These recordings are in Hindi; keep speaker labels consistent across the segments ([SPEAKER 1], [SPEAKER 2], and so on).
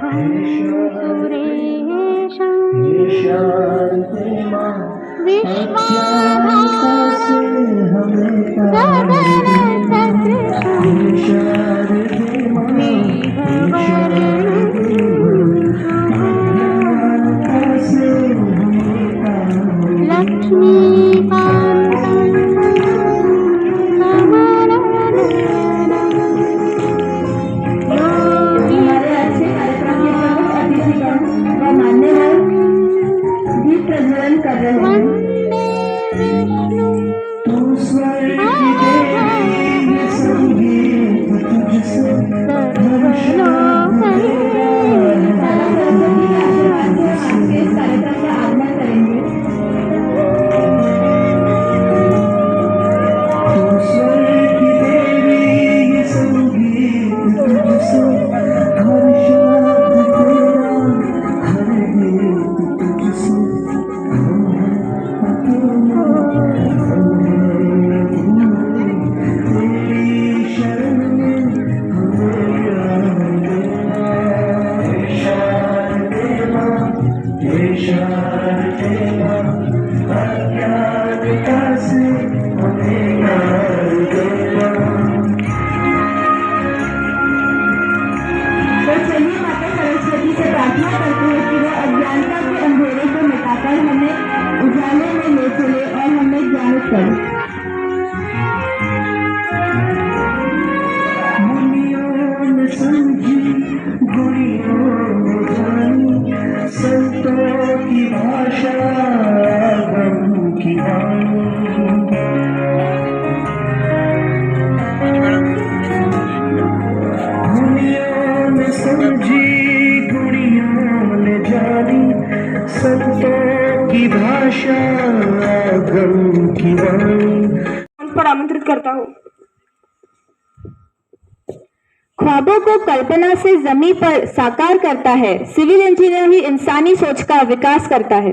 [SPEAKER 1] सुरेशं विश्वाधारं गगनसदृशं मेघवर्णं शुभं लक्ष्मीकान्तं कमलनयनं वन्दे विष्णुं
[SPEAKER 2] पर आमंत्रित करता हूँ। ख्वाबों को कल्पना से जमीन पर साकार करता है। सिविल इंजीनियर ही इंसानी सोच का विकास करता है।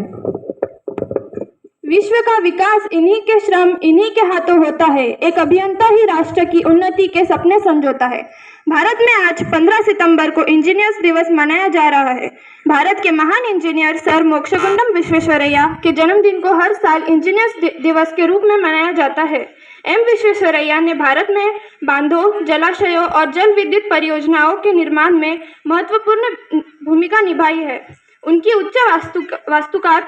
[SPEAKER 2] विश्व का विकास इन्हीं के श्रम, इन्हीं के हाथों होता है। एक अभियंता ही राष्ट्र की उन्नति के सपने संजोता है। भारत में आज 15 सितंबर को इंजीनियर्स दिवस मनाया जा रहा है। भारत के महान इंजीनियर सर मोक्षगुंडम विश्वेश्वरैया के जन्मदिन को हर साल इंजीनियर्स दिवस के रूप में मनाया जाता है। एम विश्वेश्वरैया ने भारत में बांधों, जलाशयों और जल विद्युत परियोजनाओं के निर्माण में महत्वपूर्ण भूमिका निभाई है। उनकी उच्च वास्तुकार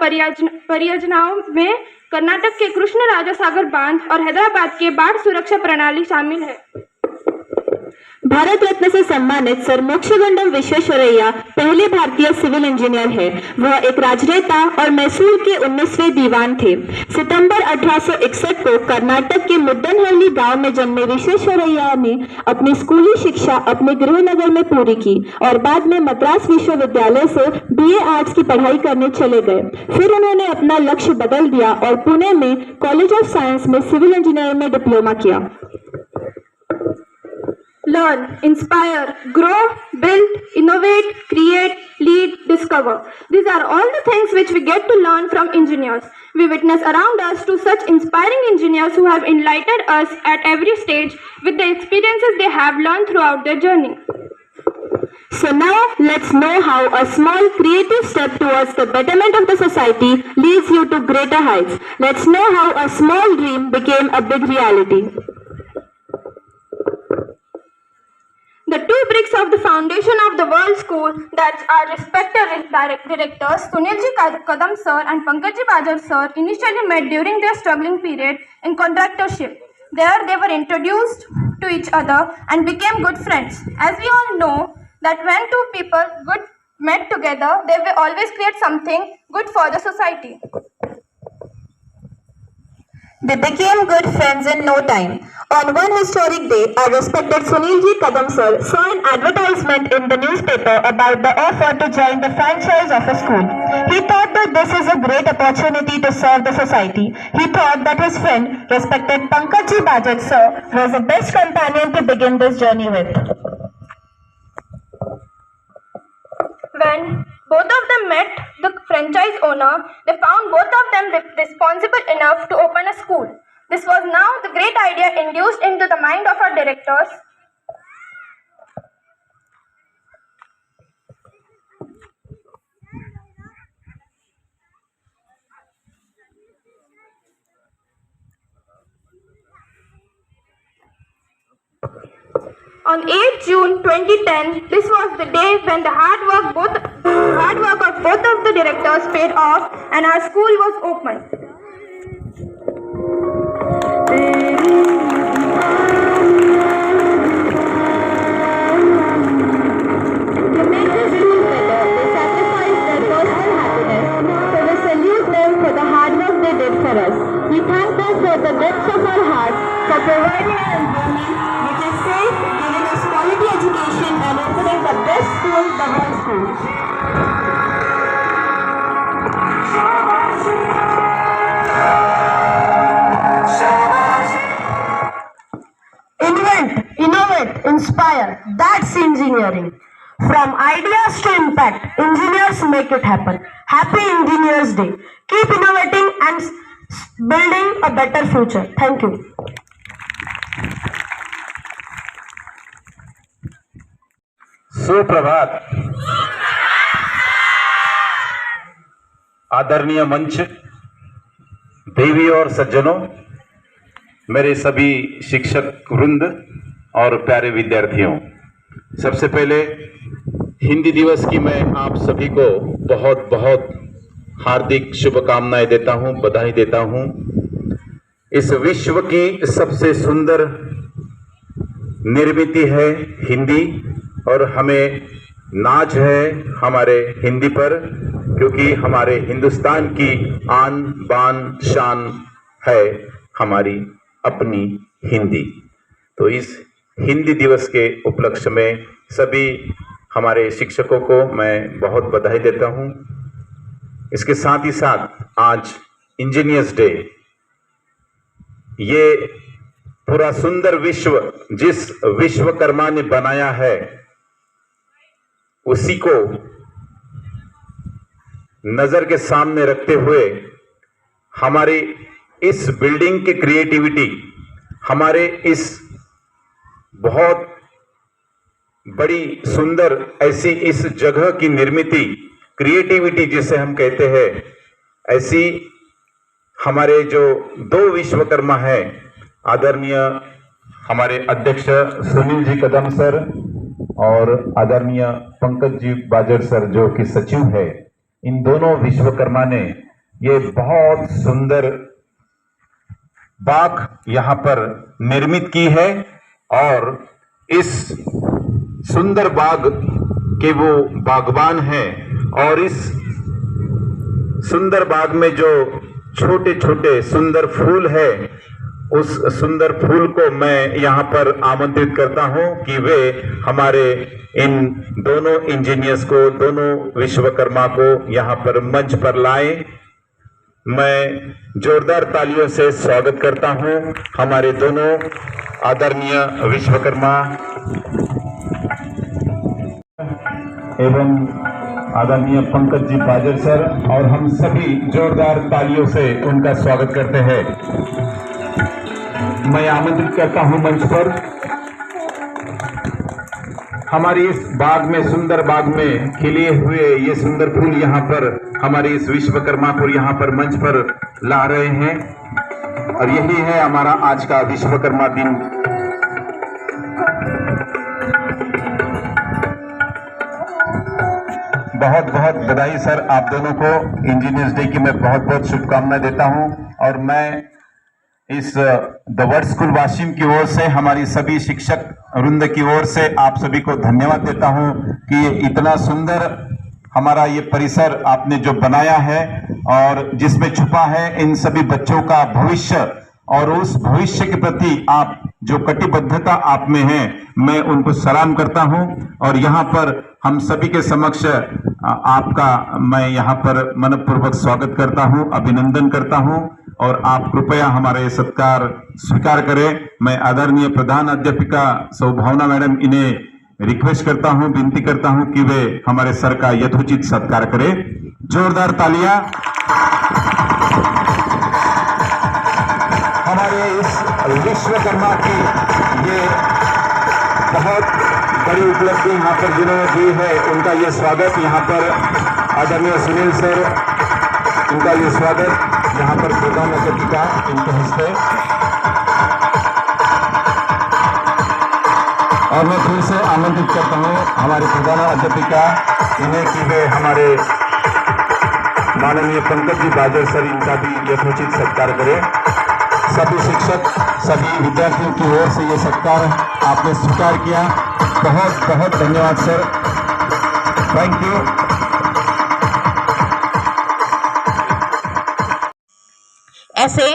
[SPEAKER 2] परियोजनाओं में कर्नाटक के कृष्ण राजा सागर बांध और हैदराबाद के बाढ़ सुरक्षा प्रणाली शामिल है। भारत रत्न से सम्मानित सर मोक्षगुंडम विश्वेश्वरैया पहले भारतीय सिविल इंजीनियर है। वह एक राजनेता और मैसूर के 19वें दीवान थे। सितंबर 1861 को कर्नाटक के मुद्दनहल्ली गांव में जन्मे विश्वेश्वरैया ने अपनी स्कूली शिक्षा अपने गृहनगर में पूरी की और बाद में मद्रास विश्वविद्यालय से BA आर्ट्स की पढ़ाई करने चले गए। फिर उन्होंने अपना लक्ष्य बदल दिया और पुणे में कॉलेज ऑफ साइंस में सिविल इंजीनियरिंग में डिप्लोमा किया। Learn, inspire, grow, build, innovate, create, lead, discover. These are all the things which we get to learn from engineers. We witness around us to such inspiring engineers who have enlightened us at every stage with the experiences they have learned throughout their journey. So now let's know how a small creative step towards the betterment of the society leads you to greater heights. Let's know how a small dream became a big reality. The two bricks of the foundation of the World School that our respected directors Sunilji Kadam sir and Pankajji Bajaj sir initially met during their struggling period in contractorship. There they were introduced to each other and became good friends. As we all know that when two people met together, they will always create something good for the society. They became good friends in no time. On one historic day, our respected Sunilji Kadam sir saw an advertisement in the newspaper about the offer to join the franchise of a school. He thought that this is a great opportunity to serve the society. He thought that his friend, respected Pankajji Bajaj sir, was the best companion to begin this journey with. When both of them met the franchise owner, they found both of them responsible enough to open a school. This was now the great idea induced into the mind of our directors. On 8 June 2010, this was the day when the hard work of both of the directors paid off and our school was opened. To make the school better, they sacrificed their personal happiness, so we salute them for the hard work they did for us. We thank them from the depths of our hearts for providing an environment which is safe, giving us quality education and opening the best school, the whole school.
[SPEAKER 3] Invent, innovate, inspire. That's engineering. From ideas to impact, engineers make it happen. Happy Engineers Day. Keep innovating and building a better future. Thank you.
[SPEAKER 4] सुप्रभात। आदरणीय मंच, देवी और सज्जनों, मेरे सभी शिक्षक वृंद और प्यारे विद्यार्थियों, सबसे पहले हिंदी दिवस की मैं आप सभी को बहुत बहुत हार्दिक शुभकामनाएं देता हूं, बधाई देता हूं। इस विश्व की सबसे सुंदर निर्मिति है हिंदी और हमें नाज है हमारे हिंदी पर, क्योंकि हमारे हिंदुस्तान की आन बान शान है हमारी अपनी हिंदी। तो इस हिंदी दिवस के उपलक्ष्य में सभी हमारे शिक्षकों को मैं बहुत बधाई देता हूं। इसके साथ ही साथ आज इंजीनियर्स डे, ये पूरा सुंदर विश्व जिस विश्वकर्मा ने बनाया है उसी को नजर के सामने रखते हुए हमारी इस बिल्डिंग की क्रिएटिविटी, हमारे इस बहुत बड़ी सुंदर ऐसी इस जगह की निर्मिति, क्रिएटिविटी जिसे हम कहते हैं, ऐसी हमारे जो दो विश्वकर्मा हैं, आदरणीय हमारे अध्यक्ष सुनील जी कदम सर और आदरणीय पंकज जी बाजर सर जो कि सचिव है, इन दोनों विश्वकर्मा ने ये बहुत सुंदर बाग यहाँ पर निर्मित की है और इस सुंदर बाग के वो बागबान हैं और इस सुंदर बाग में जो छोटे छोटे सुंदर फूल है, उस सुंदर फूल को मैं यहाँ पर आमंत्रित करता हूँ कि वे हमारे इन दोनों इंजीनियर्स को, दोनों विश्वकर्मा को यहाँ पर मंच पर लाएं। मैं जोरदार तालियों से स्वागत करता हूँ हमारे दोनों आदरणीय विश्वकर्मा एवं आदरणीय पंकज जी बाजर सर, और हम सभी जोरदार तालियों से उनका स्वागत करते हैं। मैं आमंत्रित करता हूं मंच पर हमारी इस बाग में, सुंदर बाग में खिले हुए ये सुंदर फूल यहाँ पर हमारे इस विश्वकर्मा को यहाँ पर मंच पर ला रहे हैं और यही है हमारा आज का विश्वकर्मा दिन। बहुत बहुत बधाई सर, आप दोनों को इंजीनियर्स डे की मैं बहुत बहुत शुभकामनाएं देता हूं और मैं इस द वर्ड स्कूल वाशिम की ओर से, हमारी सभी शिक्षक वृंद की ओर से आप सभी को धन्यवाद देता हूं कि इतना सुंदर हमारा ये परिसर आपने जो बनाया है और जिसमें छुपा है इन सभी बच्चों का भविष्य, और उस भविष्य के प्रति आप जो कटिबद्धता आप में है, मैं उनको सलाम करता हूं और यहाँ पर हम सभी के समक्ष आपका मैं यहाँ पर मनपूर्वक स्वागत करता हूं, अभिनंदन करता हूं और आप कृपया हमारे सत्कार स्वीकार करें। मैं आदरणीय प्रधान अध्यापिका सौभावना मैडम, इन्हें रिक्वेस्ट करता हूं, विनती करता हूं कि वे हमारे सर का यथोचित सत्कार करें। जोरदार तालियां हमारे इस विश्वकर्मा की ये बहुत बड़ी उपलब्धि यहाँ पर जिन्होंने दी है, उनका ये स्वागत यहाँ पर आदरणीय सुनील सर, उनका ये स्वागत यहाँ पर प्रधान अध्यापिका इनके हस्ते, और मैं फिर से आमंत्रित करता हूँ हमारे प्रधान अध्यापिका इन्हें कि वे हमारे माननीय पंकज जी बाजर सर इनका भी यथोचित सत्कार करें। सभी शिक्षक सभी विद्यार्थियों की ओर से ये सत्कार आपने स्वीकार किया। बहुत बहुत धन्यवाद सर, थैंक यू।
[SPEAKER 5] ऐसे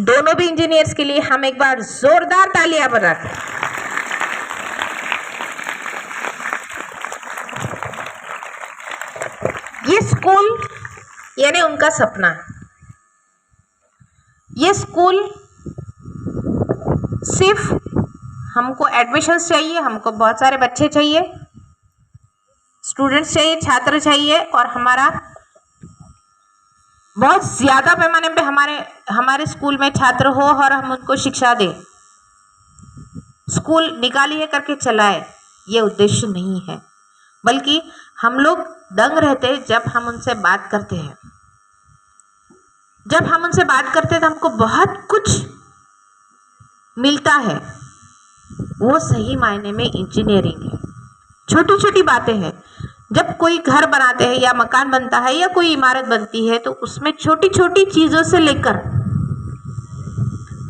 [SPEAKER 5] दोनों भी इंजीनियर्स के लिए हम एक बार जोरदार तालियां बजाते हैं। ये स्कूल यानी उनका सपना। ये स्कूल सिर्फ हमको एडमिशन्स चाहिए, हमको बहुत सारे बच्चे चाहिए, स्टूडेंट्स चाहिए, छात्र चाहिए और हमारा बहुत ज़्यादा पैमाने पे हमारे स्कूल में छात्र हो और हम उनको शिक्षा दें। स्कूल निकालिए करके चलाए, ये उद्देश्य नहीं है, बल्कि हम लोग दंग रहते हैं जब हम उनसे बात करते हैं। जब हम उनसे बात करते हैं तो हमको बहुत कुछ मिलता है। वो सही मायने में इंजीनियरिंग है। छोटी छोटी बातें हैं। जब कोई घर बनाते हैं या मकान बनता है या कोई इमारत बनती है तो उसमें छोटी छोटी चीज़ों से लेकर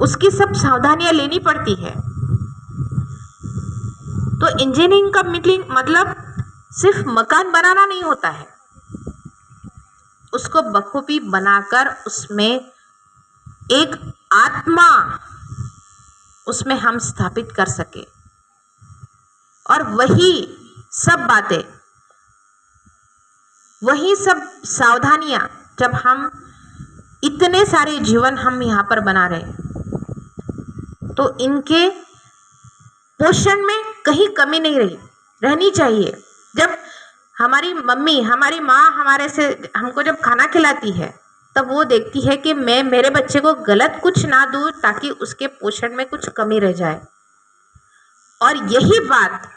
[SPEAKER 5] उसकी सब सावधानियां लेनी पड़ती है। तो इंजीनियरिंग का मतलब सिर्फ मकान बनाना नहीं होता है, उसको बखूबी बनाकर उसमें एक आत्मा उसमें हम स्थापित कर सके। और वही सब बातें, वही सब सावधानियां जब हम इतने सारे जीवन हम यहाँ पर बना रहे हैं तो इनके पोषण में कहीं कमी नहीं रहनी चाहिए। जब हमारी मम्मी, हमारी माँ हमको जब खाना खिलाती है तब वो देखती है कि मैं मेरे बच्चे को गलत कुछ ना दूँ ताकि उसके पोषण में कुछ कमी रह जाए। और यही बात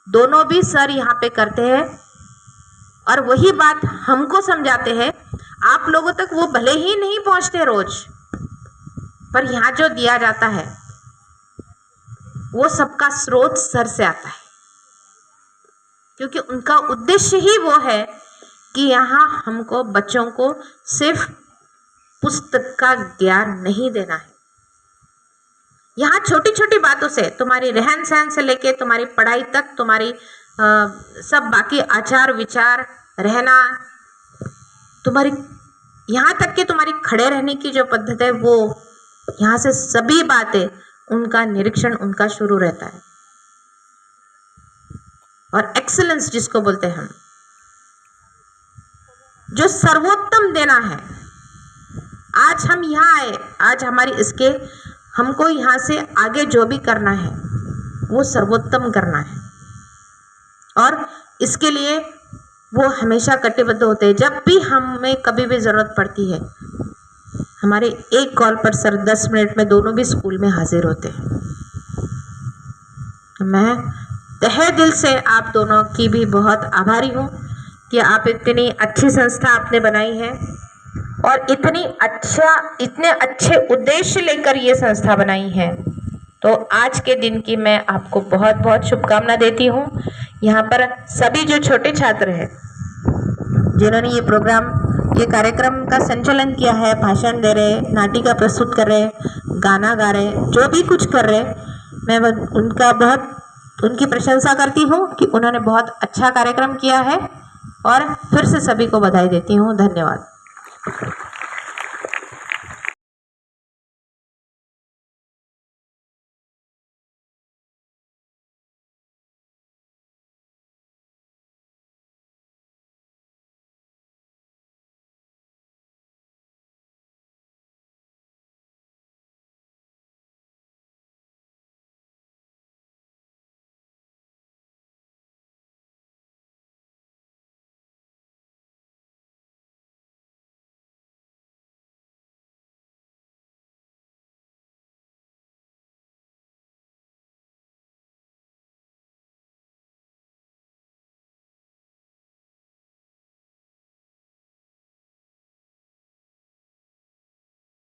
[SPEAKER 5] दोनों भी सर यहाँ पे करते हैं और वही बात हमको समझाते हैं। आप लोगों तक वो भले ही नहीं पहुँचते रोज, पर यहाँ जो दिया जाता है वो सबका स्रोत सर से आता है, क्योंकि उनका उद्देश्य ही वो है कि यहाँ हमको बच्चों को सिर्फ पुस्तक का ज्ञान नहीं देना है। यहाँ छोटी छोटी बातों से, तुम्हारी रहन सहन से लेके तुम्हारी पढ़ाई तक, तुम्हारी सब बाकी आचार विचार, रहना, तुम्हारी यहाँ तक कि तुम्हारी खड़े रहने की जो पद्धति है, वो यहाँ से सभी बातें उनका निरीक्षण उनका शुरू रहता है। और एक्सीलेंस जिसको बोलते हैं हम, जो सर्वोत्तम देना है। आज हम यहाँ आए, आज हमारी हमको यहाँ से आगे जो भी करना है वो सर्वोत्तम करना है और इसके लिए वो हमेशा कटिबद्ध होते हैं। जब भी हमें कभी भी ज़रूरत पड़ती है, हमारे एक कॉल पर सर 10 मिनट में दोनों भी स्कूल में हाजिर होते हैं। मैं तहे दिल से आप दोनों की भी बहुत आभारी हूँ कि आप इतनी अच्छी संस्था आपने बनाई है और इतने अच्छे उद्देश्य लेकर ये संस्था बनाई है। तो आज के दिन की मैं आपको बहुत बहुत शुभकामना देती हूँ। यहाँ पर सभी जो छोटे छात्र हैं जिन्होंने ये कार्यक्रम का संचालन किया है, भाषण दे रहे, नाटिका प्रस्तुत कर रहे, गाना गा रहे, जो भी कुछ कर रहे, मैं उनकी प्रशंसा करती हूँ कि उन्होंने बहुत अच्छा कार्यक्रम किया है और फिर से सभी को बधाई देती हूँ। धन्यवाद।